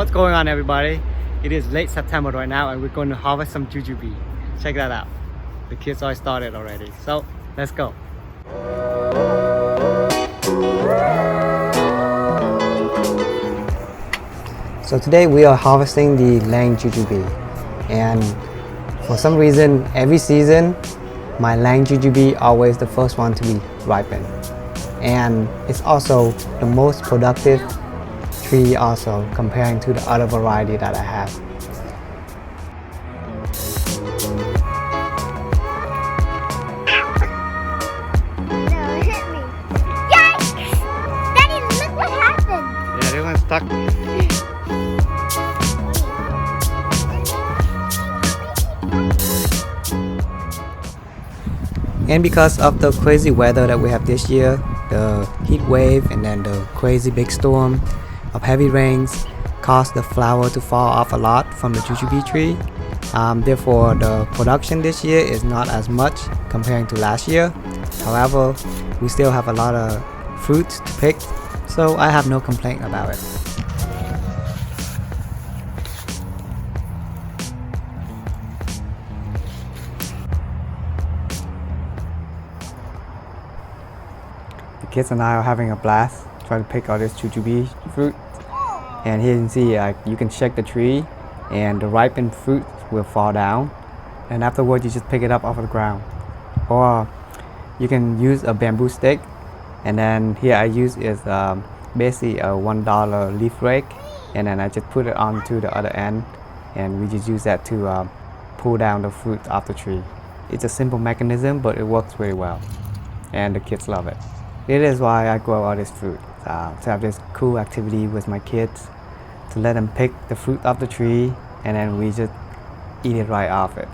What's going on, everybody? It is late September right now and we're going to harvest some jujube. Check that out. The kids all started already. So let's go. So today we are harvesting the Lang Jujube, and for some reason every season my Lang Jujube always the first one to be ripened, and it's also the most productive tree also comparing to the other variety that I have. No, it hit me. Yikes! Daddy, look what happened! Yeah, they went stuck. And because of the crazy weather that we have this year, the heat wave and then the crazy big storm of heavy rains caused the flower to fall off a lot from the jujube tree. Therefore, the production this year is not as much comparing to last year. However, we still have a lot of fruits to pick, so I have no complaint about it. The kids and I are having a blast trying to pick all this jujube fruit. And here you can see you can shake the tree and the ripened fruit will fall down, and afterwards you just pick it up off of the ground. Or you can use a bamboo stick, and then here I use is basically a $1 leaf rake, and then I just put it onto the other end and we just use that to pull down the fruit off the tree. It's a simple mechanism, but it works really well and the kids love it. It is why I grow all this fruit, to have this cool activity with my kids, to let them pick the fruit off the tree and then we just eat it right off it.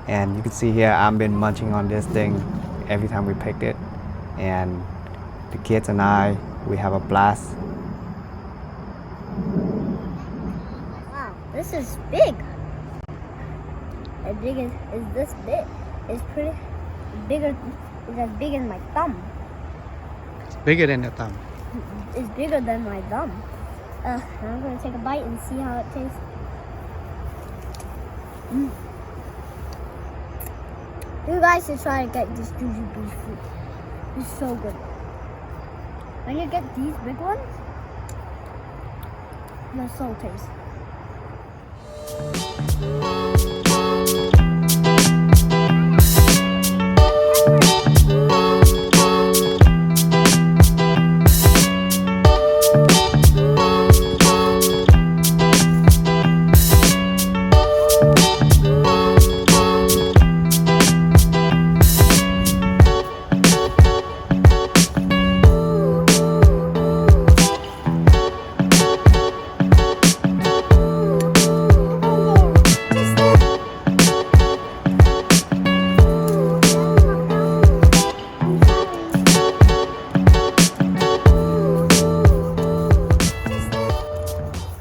And you can see here I've been munching on this thing every time we picked it, and the kids and I, we have a blast. Wow, this is big. As big as this big. It's pretty bigger. It's as big as my thumb. It's bigger than the thumb. It's bigger than my thumb. I'm gonna take a bite and see how it tastes. You guys should try to get this jujube fruit. It's so good. When you get these big ones, they're so tasty.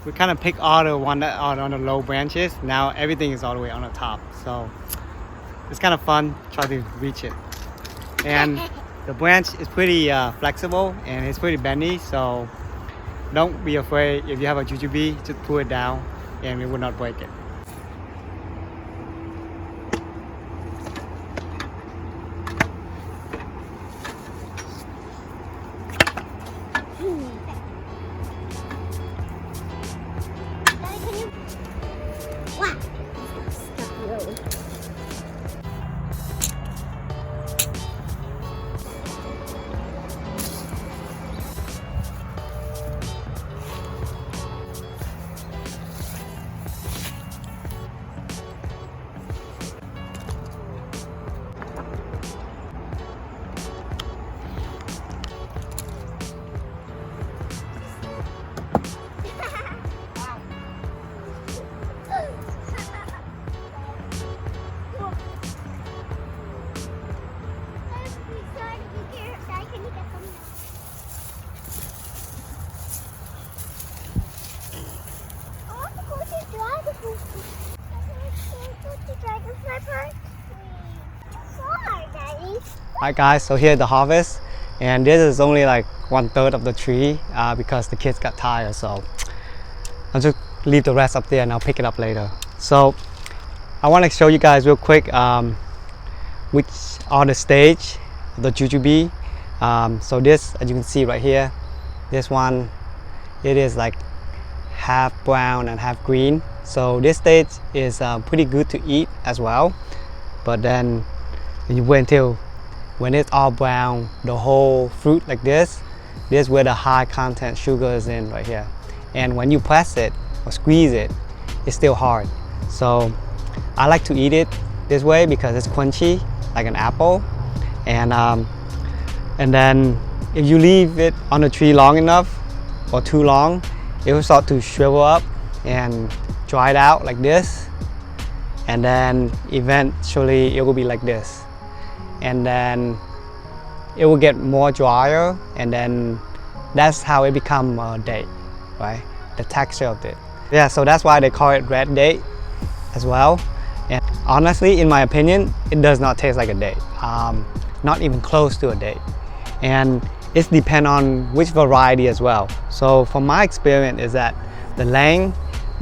We kind of pick all the one that are on the low branches. Now everything is all the way on the top, so it's kind of fun trying to reach it. And the branch is pretty flexible and it's pretty bendy, so don't be afraid. If you have a jujube, just pull it down and it will not break it. Alright guys, so here's the harvest, and this is only like 1/3 of the tree because the kids got tired. So I'll just leave the rest up there and I'll pick it up later. So I want to show you guys real quick which are the stage of the jujube. So this, as you can see right here, this one, it is like half brown and half green. So this stage is pretty good to eat as well. But then you wait until when it's all brown, the whole fruit like this is where the high content sugar is in right here. And when you press it or squeeze it, it's still hard. So I like to eat it this way because it's crunchy like an apple. And then if you leave it on the tree long enough or too long, it will start to shrivel up and dry it out like this. And then eventually it will be like this. And then it will get more drier, and then that's how it become a date, right? The texture of it. Yeah, so that's why they call it red date as well. And honestly, in my opinion, it does not taste like a date. Not even close to a date. And it depends on which variety as well. So from my experience is that the Lang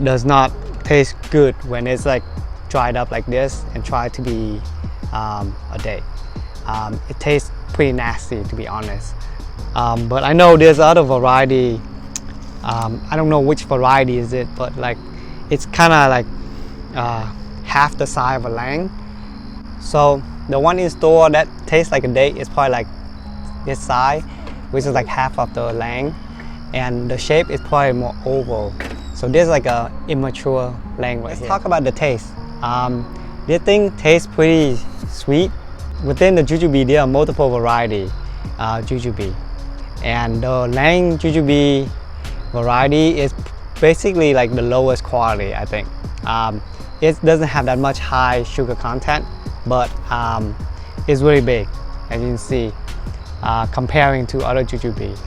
does not taste good when it's like dried up like this and try to be a date. It tastes pretty nasty, to be honest. But I know there's other variety. I don't know which variety is it, but like it's kind of like half the size of a Lang. So the one in store that tastes like a date is probably like this size, which is like half of the Lang, and the shape is probably more oval. So this is like a immature Lang right here. Let's talk about the taste. This thing tastes pretty sweet. Within the jujube, there are multiple variety jujube, and the Lang jujube variety is basically like the lowest quality, I think. It doesn't have that much high sugar content, but it's really big, as you can see, comparing to other jujube.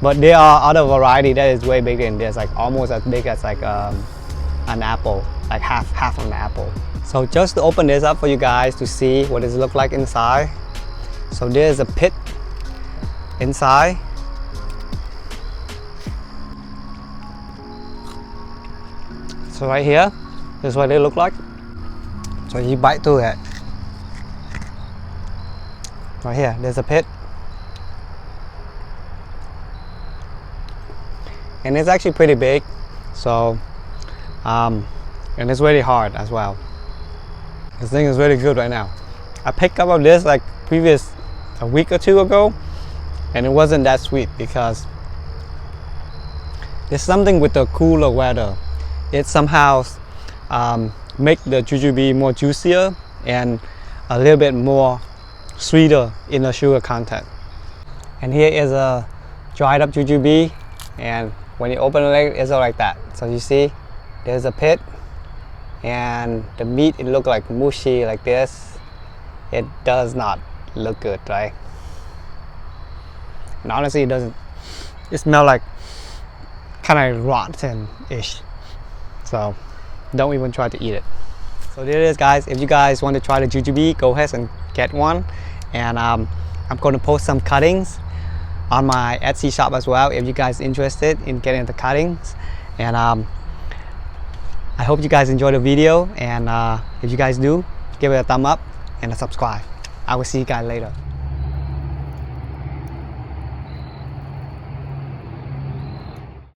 But there are other variety that is way bigger than this, like almost as big as like an apple, like half of an apple. So just to open this up for you guys to see what it looks like inside. So there's a pit inside. So right here, this is what they look like. So you bite through it. Right here, there's a pit. And it's actually pretty big. So, and it's really hard as well. This thing is really good right now. I picked up of this like a week or two ago, and it wasn't that sweet because there's something with the cooler weather. It somehow make the jujube more juicier and a little bit more sweeter in the sugar content. And here is a dried up jujube, and when you open it, it's all like that. So you see, there's a pit. And the meat, it looks like mushy like this. It does not look good, right? And honestly, it doesn't. It smells like kind of rotten-ish. So don't even try to eat it. So there it is, guys. If you guys want to try the jujube, go ahead and get one. And I'm going to post some cuttings on my Etsy shop as well if you guys are interested in getting the cuttings. And I hope you guys enjoyed the video, and if you guys do, give it a thumb up and a subscribe. I will see you guys later.